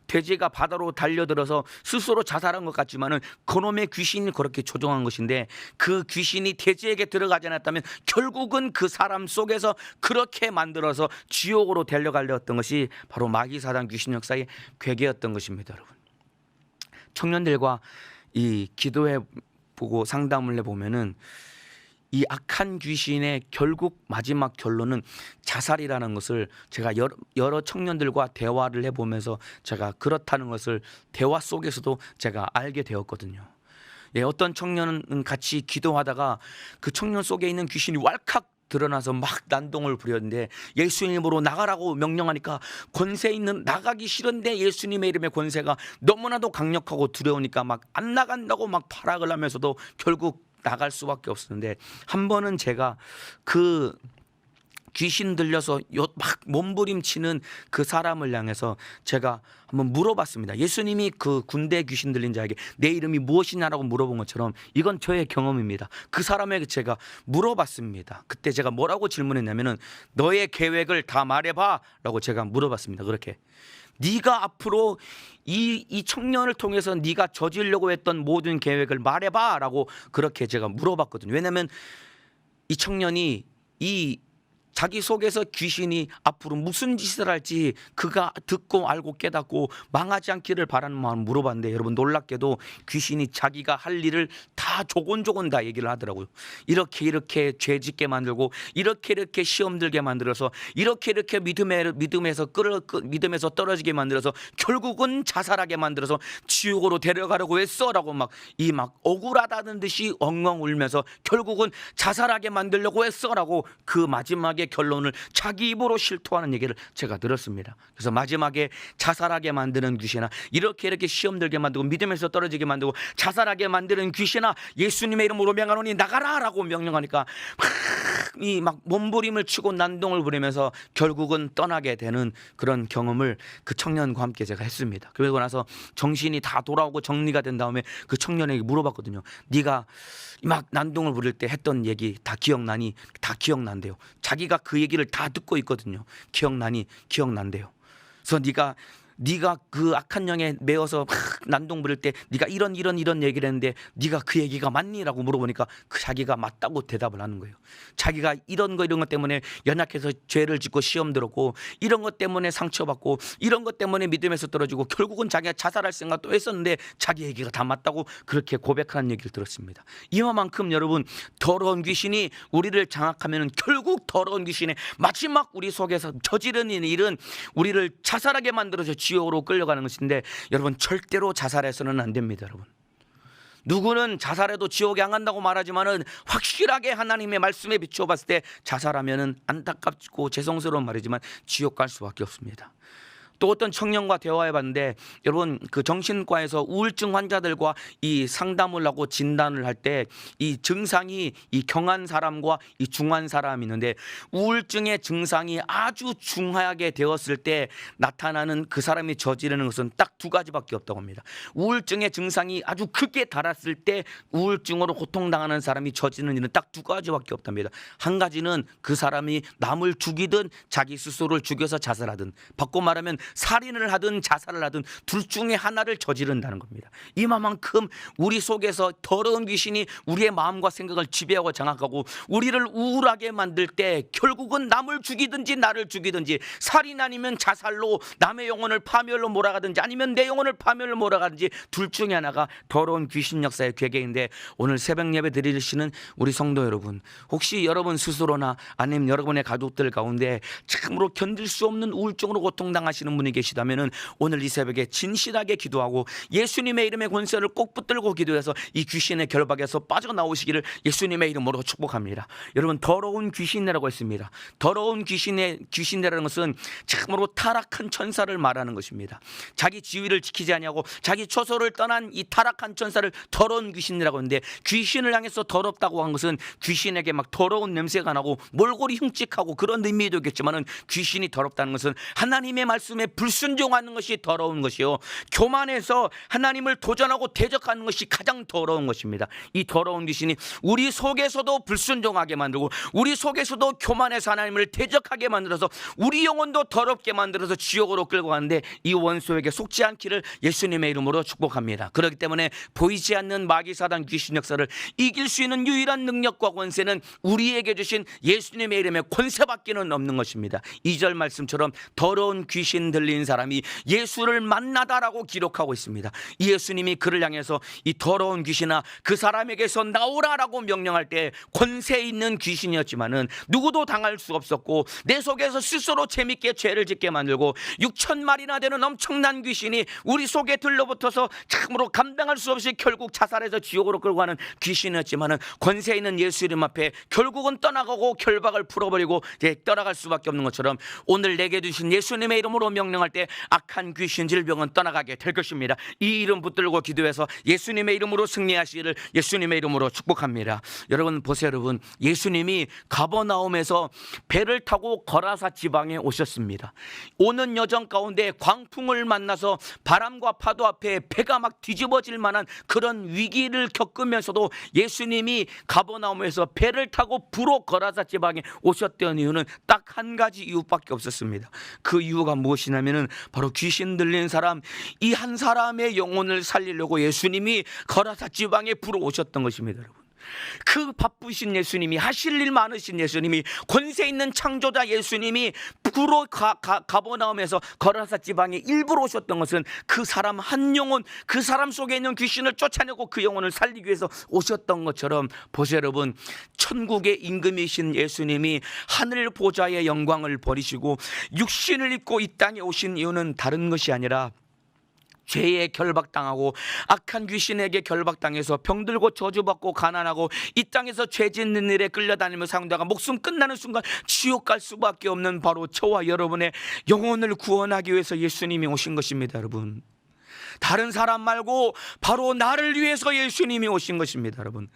돼지가 바다로 달려들어서 스스로 자살한 것 같지만은 그놈의 귀신이 그렇게 조종한 것인데, 그 귀신이 돼지에게 들어가지 않았다면 결국은 그 사람 속에서 그렇게 만들어서 지옥으로 데려가려 했던 것이 바로 마귀사단 귀신 역사의 괴계였던 것입니다, 여러분. 청년들과 이 기도해 보고 상담을 해보면은 이 악한 귀신의 결국 마지막 결론은 자살이라는 것을 제가 여러 청년들과 대화를 해보면서 제가 그렇다는 것을 대화 속에서도 제가 알게 되었거든요. 예, 어떤 청년은 같이 기도하다가 그 청년 속에 있는 귀신이 왈칵 드러나서 막 난동을 부렸는데 예수님으로 나가라고 명령하니까 권세 있는, 나가기 싫은데 예수님의 이름의 권세가 너무나도 강력하고 두려우니까 막 안 나간다고 막 발악을 하면서도 결국 나갈 수밖에 없었는데, 한 번은 제가 그 귀신 들려서 막 몸부림치는 그 사람을 향해서 제가 한번 물어봤습니다. 예수님이 그 군대 귀신 들린 자에게 내 이름이 무엇이냐라고 물어본 것처럼 이건 저의 경험입니다. 그 사람에게 제가 물어봤습니다. 그때 제가 뭐라고 질문했냐면은 너의 계획을 다 말해봐 라고 제가 물어봤습니다. 그렇게 네가 앞으로 이 청년을 통해서 네가 저지르려고 했던 모든 계획을 말해봐 라고 그렇게 제가 물어봤거든요. 왜냐하면 이 청년이 자기 속에서 귀신이 앞으로 무슨 짓을 할지 그가 듣고 알고 깨닫고 망하지 않기를 바라는 마음을 물어봤는데, 여러분 놀랍게도 귀신이 자기가 할 일을 다 조곤조곤 다 얘기를 하더라고요. 이렇게 죄짓게 만들고 이렇게 시험 들게 만들어서 이렇게 믿음에서 떨어지게 만들어서 결국은 자살하게 만들어서 지옥으로 데려가려고 했어라고 막 억울하다는 듯이 엉엉 울면서 결국은 자살하게 만들려고 했어라고 그 마지막에 결론을 자기 입으로 실토하는 얘기를 제가 들었습니다. 그래서 마지막에 자살하게 만드는 귀신아, 이렇게 시험 들게 만들고 믿음에서 떨어지게 만들고 자살하게 만드는 귀신아, 예수님의 이름으로 명하노니 나가라 라고 명령하니까 이 막 몸부림을 치고 난동을 부리면서 결국은 떠나게 되는 그런 경험을 그 청년과 함께 제가 했습니다. 그러고 나서 정신이 다 돌아오고 정리가 된 다음에 그 청년에게 물어봤거든요. 네가 막 난동을 부릴 때 했던 얘기 다 기억나니? 다 기억난대요. 자기가 그 얘기를 다 듣고 있거든요. 기억나니? 기억난대요. 그래서 네가 그 악한 영에 매여서 막 난동 부릴 때 네가 이런 얘기를 했는데 네가 그 얘기가 맞니?라고 물어보니까 그 자기가 맞다고 대답을 하는 거예요. 자기가 이런 것 때문에 연약해서 죄를 짓고 시험 들었고, 이런 것 때문에 상처받고, 이런 것 때문에 믿음에서 떨어지고, 결국은 자기가 자살할 생각도 했었는데 자기 얘기가 다 맞다고 그렇게 고백하는 얘기를 들었습니다. 이만큼 여러분, 더러운 귀신이 우리를 장악하면 결국 더러운 귀신의 마지막 우리 속에서 저지르는 일은 우리를 자살하게 만들어서 지옥으로 끌려가는 것인데, 여러분 절대로 자살해서는 안 됩니다. 여러분, 누구는 자살해도 지옥에 안 간다고 말하지만은 확실하게 하나님의 말씀에 비추어 봤을 때 자살하면은 안타깝고 죄송스러운 말이지만 지옥 갈 수밖에 없습니다. 또 어떤 청년과 대화해 봤는데, 여러분 그 정신과에서 우울증 환자들과 이 상담을 하고 진단을 할 때 이 증상이 이 경한 사람과 이 중한 사람이 있는데, 우울증의 증상이 아주 중하게 되었을 때 나타나는 그 사람이 저지르는 것은 딱 두 가지밖에 없다고 합니다. 우울증의 증상이 아주 크게 달았을 때 우울증으로 고통당하는 사람이 저지르는 일은 딱 두 가지밖에 없답니다. 한 가지는 그 사람이 남을 죽이든 자기 스스로를 죽여서 자살하든, 바꿔 말하면 살인을 하든 자살을 하든 둘 중에 하나를 저지른다는 겁니다. 이만큼 우리 속에서 더러운 귀신이 우리의 마음과 생각을 지배하고 장악하고 우리를 우울하게 만들 때 결국은 남을 죽이든지 나를 죽이든지, 살인 아니면 자살로 남의 영혼을 파멸로 몰아가든지 아니면 내 영혼을 파멸로 몰아가든지, 둘 중에 하나가 더러운 귀신 역사의 괴계인데, 오늘 새벽 예배 드리시는 우리 성도 여러분, 혹시 여러분 스스로나 아니면 여러분의 가족들 가운데 참으로 견딜 수 없는 우울증으로 고통당하시는 분이 계시다면은 오늘 이 새벽에 진실하게 기도하고 예수님의 이름의 권세를 꼭 붙들고 기도해서 이 귀신의 결박에서 빠져나오시기를 예수님의 이름으로 축복합니다. 여러분, 더러운 귀신이라고 했습니다. 더러운 귀신이라는 것은 참으로 타락한 천사를 말하는 것입니다. 자기 지위를 지키지 아니하고 자기 처소를 떠난 이 타락한 천사를 더러운 귀신이라고 하는데, 귀신을 향해서 더럽다고 한 것은 귀신에게 막 더러운 냄새가 나고 몰골이 흉측하고 그런 의미도 있겠지만은, 귀신이 더럽다는 것은 하나님의 말씀에 불순종하는 것이 더러운 것이요, 교만해서 하나님을 도전하고 대적하는 것이 가장 더러운 것입니다. 이 더러운 귀신이 우리 속에서도 불순종하게 만들고 우리 속에서도 교만해서 하나님을 대적하게 만들어서 우리 영혼도 더럽게 만들어서 지옥으로 끌고 가는데, 이 원수에게 속지 않기를 예수님의 이름으로 축복합니다. 그렇기 때문에 보이지 않는 마귀 사단 귀신 역사를 이길 수 있는 유일한 능력과 권세는 우리에게 주신 예수님의 이름의 권세밖에는 없는 것입니다. 2절 말씀처럼 더러운 귀신 들린 사람이 예수를 만나다라고 기록하고 있습니다. 예수님이 그를 향해서 이 더러운 귀신아 그 사람에게서 나오라라고 명령할 때 권세 있는 귀신이었지만은 누구도 당할 수 없었고, 내 속에서 스스로 재밌게 죄를 짓게 만들고 6,000마리나 되는 엄청난 귀신이 우리 속에 들러붙어서 참으로 감당할 수 없이 결국 자살해서 지옥으로 끌고 가는 귀신이었지만은, 권세 있는 예수 이름 앞에 결국은 떠나가고 결박을 풀어버리고 이제 떠나갈 수밖에 없는 것처럼, 오늘 내게 주신 예수님의 이름으로 명령할 때 악한 귀신 질병은 떠나가게 될 것입니다. 이 이름 붙들고 기도해서 예수님의 이름으로 승리하시기를 예수님의 이름으로 축복합니다. 여러분 보세요. 여러분, 예수님이 가버나움에서 배를 타고 거라사 지방에 오셨습니다. 오는 여정 가운데 광풍을 만나서 바람과 파도 앞에 배가 막 뒤집어질 만한 그런 위기를 겪으면서도 예수님이 가버나움에서 배를 타고 부로 거라사 지방에 오셨던 이유는 딱 한 가지 이유밖에 없었습니다. 그 이유가 무엇이냐면은 바로 귀신 들린 사람, 이 한 사람의 영혼을 살리려고 예수님이 거라사 지방에 부로 오셨던 것입니다. 여러분, 그 바쁘신 예수님이, 하실 일 많으신 예수님이, 권세 있는 창조자 예수님이 부로 가버나움에서 거라사 지방에 일부러 오셨던 것은 그 사람 한 영혼, 그 사람 속에 있는 귀신을 쫓아내고 그 영혼을 살리기 위해서 오셨던 것처럼, 보세요 여러분, 천국의 임금이신 예수님이 하늘 보좌의 영광을 버리시고 육신을 입고 이 땅에 오신 이유는 다른 것이 아니라 죄에 결박당하고 악한 귀신에게 결박당해서 병들고 저주받고 가난하고 이 땅에서 죄 짓는 일에 끌려다니며 살다가 목숨 끝나는 순간 지옥 갈 수밖에 없는 바로 저와 여러분의 영혼을 구원하기 위해서 예수님이 오신 것입니다. 여러분, 다른 사람 말고 바로 나를 위해서 예수님이 오신 것입니다. 여러분,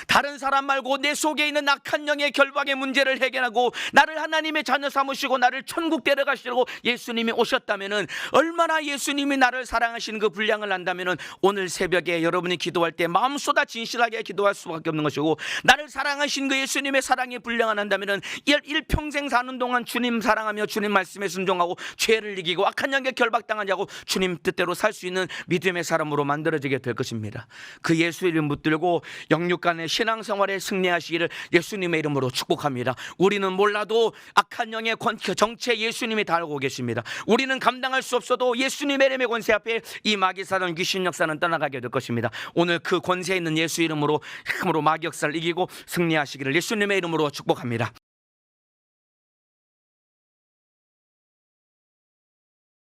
다른 사람 말고 내 속에 있는 악한 영의 결박의 문제를 해결하고 나를 하나님의 자녀 삼으시고 나를 천국 데려가시려고 예수님이 오셨다면은, 얼마나 예수님이 나를 사랑하시는 그 분량을 안다면은 오늘 새벽에 여러분이 기도할 때 마음보다 진실하게 기도할 수밖에 없는 것이고, 나를 사랑하신 그 예수님의 사랑의 분량을 안다면은 일평생 사는 동안 주님 사랑하며 주님 말씀에 순종하고 죄를 이기고 악한 영에 결박당하지 않고 주님 뜻대로 살 수 있는 믿음의 사람으로 만들어지게 될 것입니다. 그 예수 이름 붙들고 영육간의 신앙생활에 승리하시기를 예수님의 이름으로 축복합니다. 우리는 몰라도 악한 영의 정체 예수님이 다 알고 계십니다. 우리는 감당할 수 없어도 예수님의 이름의 권세 앞에 이 마귀사는 귀신 역사는 떠나가게 될 것입니다. 오늘 그 권세 있는 예수 이름으로 힘으로 마귀 역사를 이기고 승리하시기를 예수님의 이름으로 축복합니다.